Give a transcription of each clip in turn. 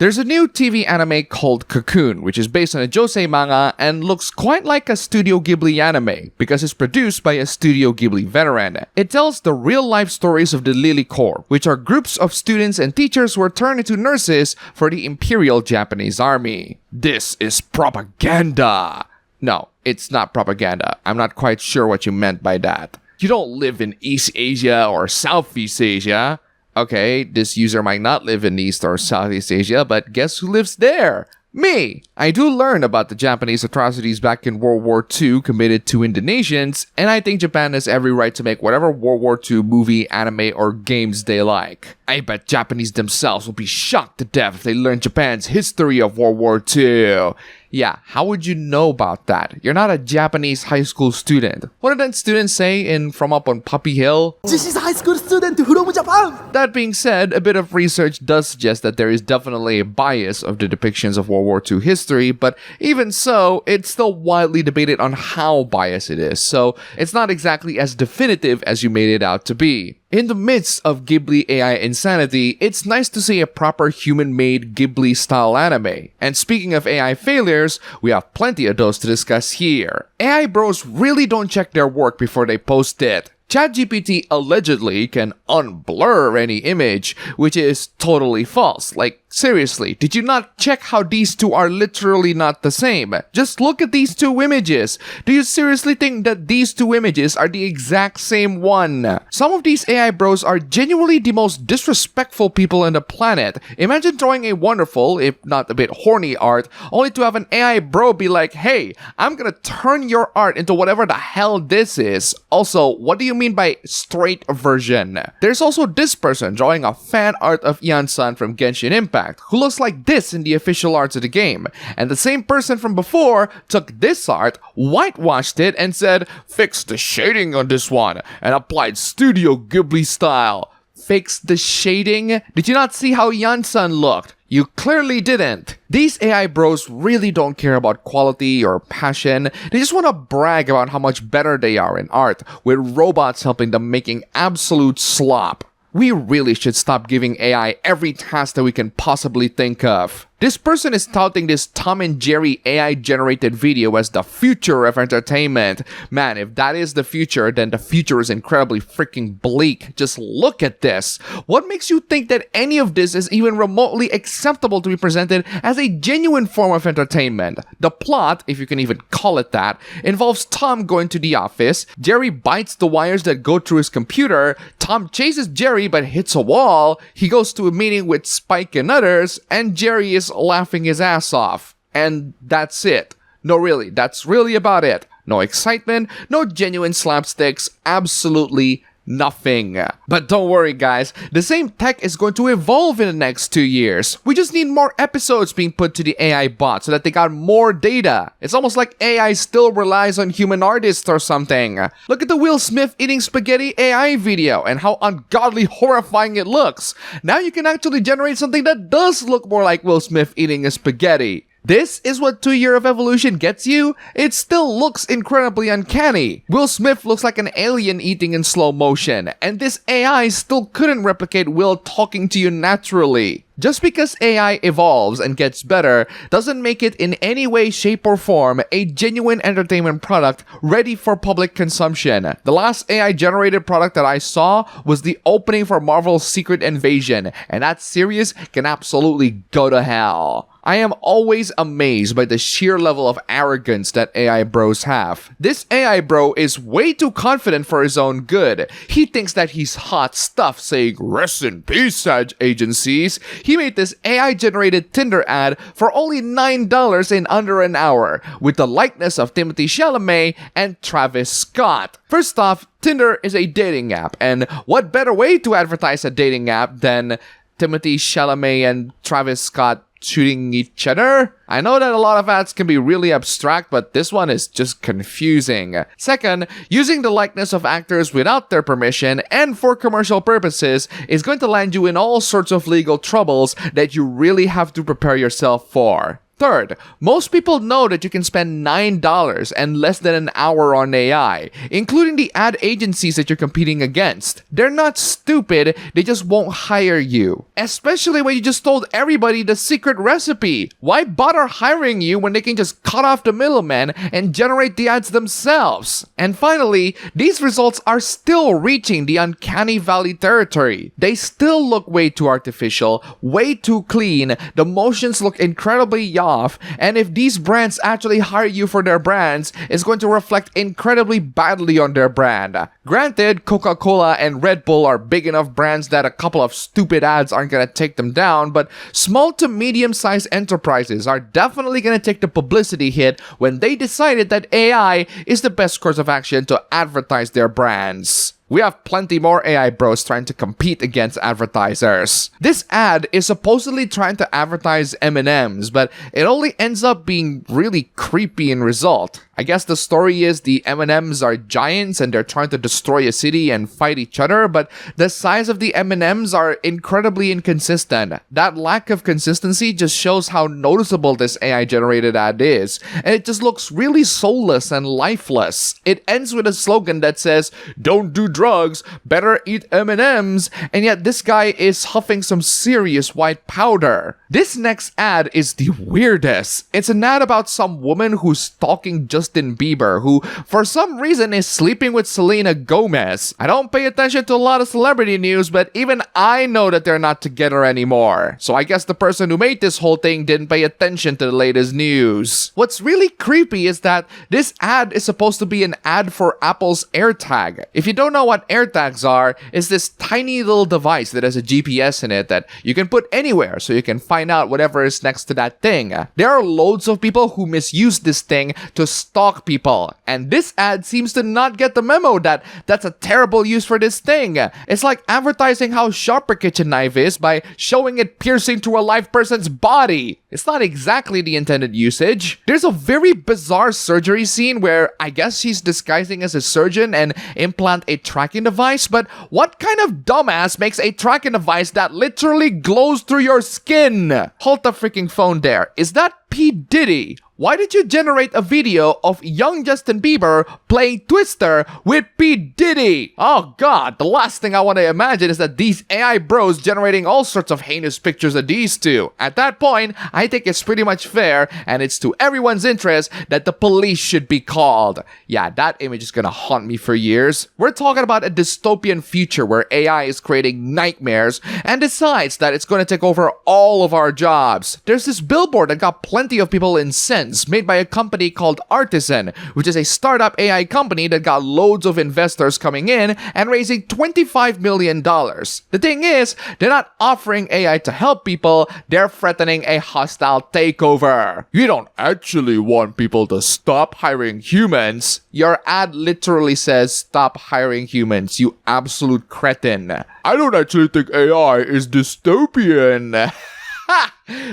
There's a new TV anime called Cocoon, which is based on a josei manga and looks quite like a Studio Ghibli anime because it's produced by a Studio Ghibli veteran. It tells the real-life stories of the Lily Corps, which are groups of students and teachers who are turned into nurses for the Imperial Japanese Army. This is propaganda! No, it's not propaganda. I'm not quite sure what you meant by that. You don't live in East Asia or Southeast Asia. Okay, this user might not live in East or Southeast Asia, but guess who lives there? Me! I do learn about the Japanese atrocities back in World War II committed to Indonesians, and I think Japan has every right to make whatever World War II movie, anime, or games they like. I bet Japanese themselves will be shocked to death if they learn Japan's history of World War II. Yeah, how would you know about that? You're not a Japanese high school student. What did that student say in From Up on Puppy Hill? She's a high school student from Japan! That being said, a bit of research does suggest that there is definitely a bias of the depictions of World War II history, but even so, it's still widely debated on how biased it is, so it's not exactly as definitive as you made it out to be. In the midst of Ghibli AI insanity, it's nice to see a proper human-made Ghibli-style anime. And speaking of AI failures, we have plenty of those to discuss here. AI bros really don't check their work before they post it. ChatGPT allegedly can unblur any image, which is totally false. Like, seriously, did you not check how these two are literally not the same? Just look at these two images. Do you seriously think that these two images are the exact same one? Some of these AI bros are genuinely the most disrespectful people on the planet. Imagine drawing a wonderful, if not a bit horny art, only to have an AI bro be like, hey, I'm gonna turn your art into whatever the hell this is. Also, what do you mean by straight version? There's also this person drawing a fan art of Ian-san from Genshin Impact, who looks like this in the official arts of the game. And the same person from before took this art, whitewashed it, and said, fix the shading on this one, and applied Studio Ghibli style. Fix the shading? Did you not see how Ian-san looked? You clearly didn't. These AI bros really don't care about quality or passion. They just want to brag about how much better they are in art, with robots helping them making absolute slop. We really should stop giving AI every task that we can possibly think of. This person is touting this Tom and Jerry AI-generated video as the future of entertainment. Man, if that is the future, then the future is incredibly freaking bleak. Just look at this. What makes you think that any of this is even remotely acceptable to be presented as a genuine form of entertainment? The plot, if you can even call it that, involves Tom going to the office, Jerry bites the wires that go through his computer, Tom chases Jerry but hits a wall, he goes to a meeting with Spike and others, and Jerry is laughing his ass off. And that's it. No, really, that's really about it. No excitement, no genuine slapsticks, absolutely nothing. But don't worry guys, the same tech is going to evolve in the next 2 years. We just need more episodes being put to the AI bot so that they got more data. It's almost like AI still relies on human artists or something. Look at the Will Smith eating spaghetti AI video and how ungodly horrifying it looks. Now you can actually generate something that does look more like Will Smith eating a spaghetti. This is what 2 years of evolution gets you? It still looks incredibly uncanny. Will Smith looks like an alien eating in slow motion, and this AI still couldn't replicate Will talking to you naturally. Just because AI evolves and gets better doesn't make it in any way, shape, or form a genuine entertainment product ready for public consumption. The last AI-generated product that I saw was the opening for Marvel's Secret Invasion, and that series can absolutely go to hell. I am always amazed by the sheer level of arrogance that AI bros have. This AI bro is way too confident for his own good. He thinks that he's hot stuff saying, "Rest in peace, ad agencies." He made this AI-generated Tinder ad for only $9 in under an hour, with the likeness of Timothée Chalamet and Travis Scott. First off, Tinder is a dating app, and what better way to advertise a dating app than Timothée Chalamet and Travis Scott shooting each other? I know that a lot of ads can be really abstract, but this one is just confusing. Second, using the likeness of actors without their permission and for commercial purposes is going to land you in all sorts of legal troubles that you really have to prepare yourself for. Third, most people know that you can spend $9 and less than an hour on AI, including the ad agencies that you're competing against. They're not stupid, they just won't hire you. Especially when you just told everybody the secret recipe. Why bother hiring you when they can just cut off the middleman and generate the ads themselves? And finally, these results are still reaching the uncanny valley territory. They still look way too artificial, way too clean, the motions look incredibly off, and if these brands actually hire you for their brands, it's going to reflect incredibly badly on their brand. Granted, Coca-Cola and Red Bull are big enough brands that a couple of stupid ads aren't gonna take them down, but small to medium-sized enterprises are definitely gonna take the publicity hit when they decided that AI is the best course of action to advertise their brands. We have plenty more AI bros trying to compete against advertisers. This ad is supposedly trying to advertise M&Ms, but it only ends up being really creepy in result. I guess the story is the M&Ms are giants and they're trying to destroy a city and fight each other, but the size of the M&Ms are incredibly inconsistent. That lack of consistency just shows how noticeable this AI-generated ad is, and it just looks really soulless and lifeless. It ends with a slogan that says, "Don't do drugs, better eat M&Ms," and yet this guy is huffing some serious white powder. This next ad is the weirdest. It's an ad about some woman who's stalking Justin Bieber, who for some reason is sleeping with Selena Gomez. I don't pay attention to a lot of celebrity news, but even I know that they're not together anymore. So I guess the person who made this whole thing didn't pay attention to the latest news. What's really creepy is that this ad is supposed to be an ad for Apple's AirTag. If you don't know what AirTags are, it's this tiny little device that has a GPS in it that you can put anywhere so you can find out whatever is next to that thing. There are loads of people who misuse this thing to stalk people, and this ad seems to not get the memo that that's a terrible use for this thing. It's like advertising how sharp a kitchen knife is by showing it piercing through a live person's body. It's not exactly the intended usage. There's a very bizarre surgery scene where I guess she's disguising as a surgeon and implant a tracking device, but what kind of dumbass makes a tracking device that literally glows through your skin? Hold the freaking phone there. Is that P. Diddy? Why did you generate a video of young Justin Bieber playing Twister with P. Diddy? Oh god, the last thing I want to imagine is that these AI bros generating all sorts of heinous pictures of these two. At that point, I think it's pretty much fair, and it's to everyone's interest that the police should be called. Yeah, that image is gonna haunt me for years. We're talking about a dystopian future where AI is creating nightmares and decides that it's gonna take over all of our jobs. There's this billboard that got plenty of people incensed, made by a company called Artisan, which is a startup AI company that got loads of investors coming in and raising $25 million. The thing is, they're not offering AI to help people, they're threatening a hostile takeover. You don't actually want people to stop hiring humans. Your ad literally says, "Stop hiring humans, you absolute cretin." I don't actually think AI is dystopian.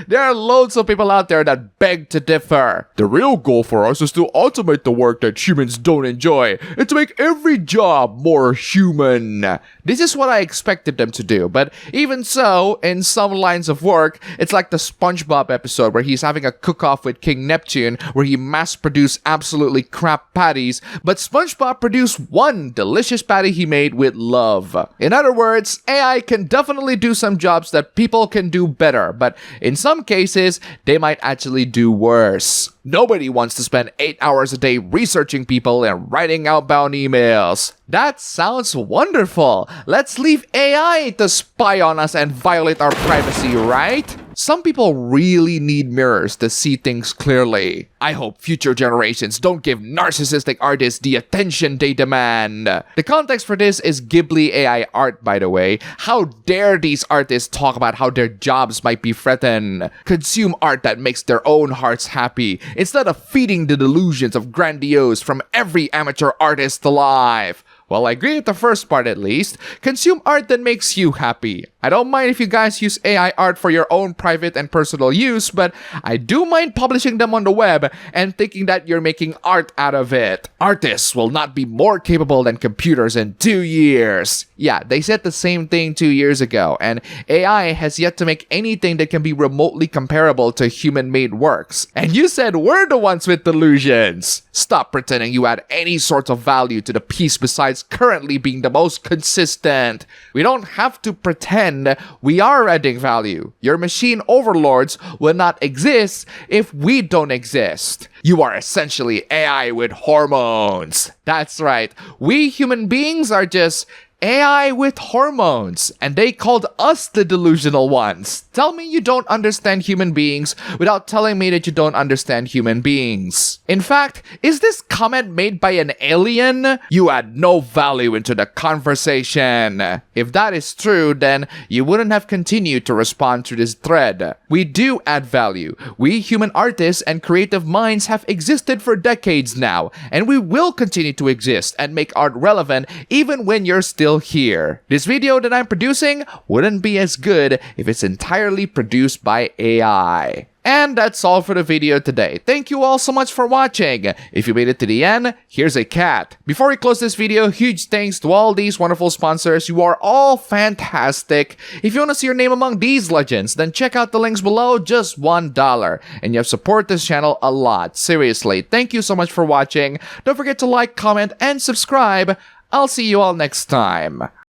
There are loads of people out there that beg to differ. The real goal for us is to automate the work that humans don't enjoy and to make every job more human. This is what I expected them to do, but even so, in some lines of work, it's like the SpongeBob episode where he's having a cook-off with King Neptune where he mass-produced absolutely crap patties, but SpongeBob produced one delicious patty he made with love. In other words, AI can definitely do some jobs that people can do better, but in some cases, they might actually do worse. Nobody wants to spend 8 hours a day researching people and writing outbound emails. That sounds wonderful. Let's leave AI to spy on us and violate our privacy, right? Some people really need mirrors to see things clearly. I hope future generations don't give narcissistic artists the attention they demand. The context for this is Ghibli AI art, by the way. How dare these artists talk about how their jobs might be threatened? Consume art that makes their own hearts happy, instead of feeding the delusions of grandiose from every amateur artist alive. Well, I agree with the first part at least. Consume art that makes you happy. I don't mind if you guys use AI art for your own private and personal use, but I do mind publishing them on the web and thinking that you're making art out of it. Artists will not be more capable than computers in 2 years. Yeah, they said the same thing 2 years ago, and AI has yet to make anything that can be remotely comparable to human-made works. And you said we're the ones with delusions. Stop pretending you add any sort of value to the piece besides currently being the most consistent. We don't have to pretend we are adding value. Your machine overlords will not exist if we don't exist. You are essentially AI with hormones. That's right. We human beings are just AI with hormones, and they called us the delusional ones. Tell me you don't understand human beings without telling me that you don't understand human beings. In fact, is this comment made by an alien? You add no value into the conversation. If that is true, then you wouldn't have continued to respond to this thread. We do add value. We human artists and creative minds have existed for decades now, and we will continue to exist and make art relevant even when you're still here. This video that I'm producing wouldn't be as good if it's entirely produced by AI. And that's all for the video today. Thank you all so much for watching. If you made it to the end, here's a cat. Before we close this video, huge thanks to all these wonderful sponsors. You are all fantastic. If you want to see your name among these legends, then check out the links below, just $1. And you have supported this channel a lot. Seriously, thank you so much for watching. Don't forget to like, comment, and subscribe. I'll see you all next time.